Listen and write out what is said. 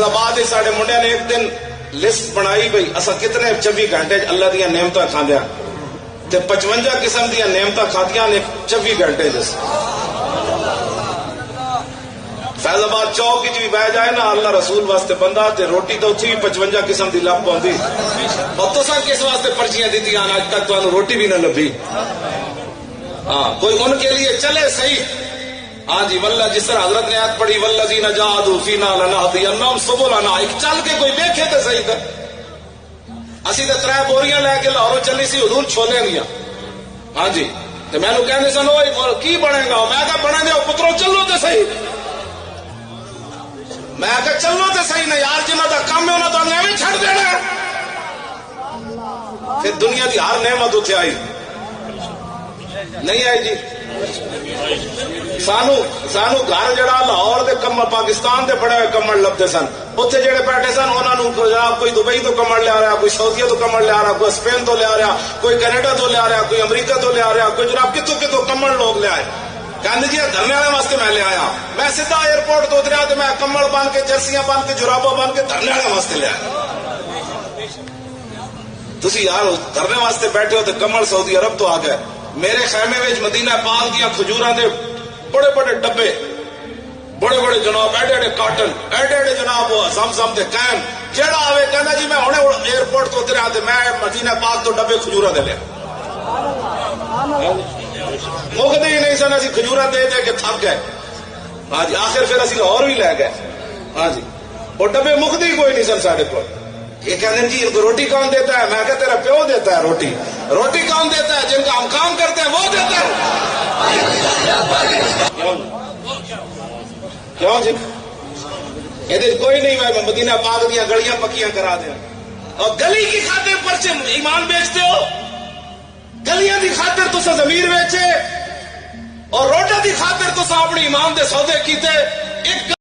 آباد سارے منڈیا نے ایک دن لسٹ بنائی بھائی اصا کتنے 24 گھنٹے اللہ دیا نعمت کھاندیا تے 55 قسم دیا نعمت کھاتیاں نے 24 گھنٹے جس فیض آباد چوک بھی بہ جائے نا اللہ رسول واسطے بندہ تے روٹی تو اتھی بھی 55 قسم دی لب پاؤں اور تو سا کس واسطے پرچیاں دیتی آنا اج تک تو روٹی بھی نہ لبھی ہاں کوئی ان کے لیے چلے صحیح ہاں جی واللہ جس طرح حضرت نے آیت پڑھی والذین جاہدوا فینا لنہدینہم سبلنا ایک چل کے کوئی دیکھے تے صحیح تے اسی تے 3 بوریاں لے کے لاہور چلی سی حضور چھولے گیا ہاں جی تے میں نو کہندے سن اوئے کی بنے گا میں کہا بنے دے پترو چلو تے صحیح میں کہا چلو تے صحیح نہ یار جنہاں دا کم ہے انہاں تو ایویں چھڈ دینا پھر دنیا دی ہر نعمت اتھے آئی نہیں آئی جی سانو گھر جڑا لاہور دے کمر پاکستان دے بڑے ہوئے کمر لبدے سن اتنے جڑے بیٹھے سن انہوں نے جناب کوئی دبئی تو کمر لے آ رہا کوئی سعودیہ تو کمر لے آ رہا کوئی اسپین تو لے آ رہا کوئی کینیڈا تو لے آ رہا کوئی امریکہ تو لے آ رہا کوئی جناب کتوں کتوں کمر لوگ لے آئے کہنے جی دھرنے والے واسطے میں لے آیا میں سیدھا ایئرپورٹ تو اتریا تو میں کمر بن کے جرسیاں بن کے جرابا بن کے دھرنے والے واسطے لے آیا تسی یار دھرنے واسطے بیٹھے ہو تو کمر سعودی عرب تو آ گئے میرے خیمے میں مدینہ پاک دیا کھجوراں دے بڑے بڑے ڈبے بڑے بڑے جناب ایڈے ایڈے کاٹن ایڈے ایڈے جناب زمزم دے کین جیڑا آوے کہنا جی میں ہنے ایئرپورٹ تو اتریا تے میں مدینہ پاک تو ڈبے کھجوراں دے لیا مکدے ہی نہیں سن اسی کھجوراں دے دے کے تھک گئے ہاں جی آخر پھر اسی لاہور بھی لے گئے ہاں جی وہ ڈبے مکدے ہی کوئی نہیں سن ساڈے کول یہ کہتے جی روٹی کون دیتا ہے میں کہتا تیرا پیو دیتا ہے روٹی کون دیتا ہے جن کا ہم کام کرتے ہیں وہ دیتا ہے کیوں جی یہ کوئی نہیں میں مدینہ پاک دیا گلیاں پکیاں کرا دیا اور گلی کی خاطر پرچے ایمان بیچتے ہو گلیاں دی خاطر تو ضمیر بیچے اور روٹا دی خاطر تو اپنی ایمان دے سودے کیتے ایک